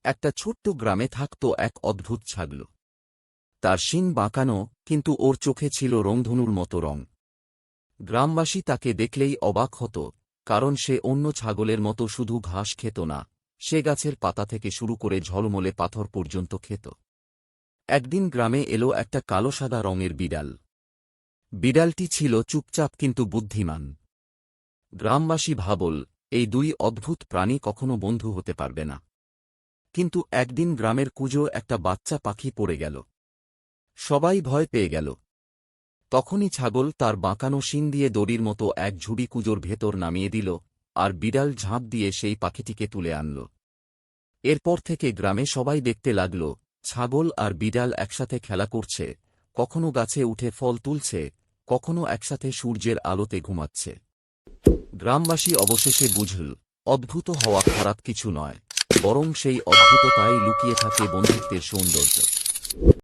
একটা ছোট্ট গ্রামে থাকত এক অদ্ভুত ছাগল। তার শিং বাঁকানো, কিন্তু ওর চোখে ছিল রংধনুর মতো রং। গ্রামবাসী তাকে দেখলেই অবাক হতো, কারণ সে অন্য ছাগলের মতো শুধু ঘাস খেত না, সে গাছের পাতা থেকে শুরু করে ঝলমলে পাথর পর্যন্ত খেত। একদিন গ্রামে এলো একটা কালো সাদা রঙের বিড়াল। বিড়ালটি ছিল চুপচাপ কিন্তু বুদ্ধিমান। গ্রামবাসী ভাবল, এই দুই অদ্ভুত প্রাণী কখনো বন্ধু হতে পারবে না। কিন্তু একদিন গ্রামের কুঁজো একটা বাচ্চা পাখি পড়ে গেল। সবাই ভয় পেয়ে গেল। তখনই ছাগল তার বাঁকানো শিং দিয়ে দড়ির মতো এক ঝুড়ি কুঁজোর ভেতর নামিয়ে দিল, আর বিড়াল ঝাঁপ দিয়ে সেই পাখিটিকে তুলে আনল। এরপর থেকে গ্রামে সবাই দেখতে লাগল, ছাগল আর বিড়াল একসাথে খেলা করছে, কখনো গাছে উঠে ফল তুলছে, কখনো একসাথে সূর্যের আলোতে ঘুমাচ্ছে। গ্রামবাসী অবশেষে বুঝল, অদ্ভুত হওয়া খারাপ কিছু নয়, বরং সেই অদ্ভুততায় লুকিয়ে থাকে বন্ধুত্বের সৌন্দর্য।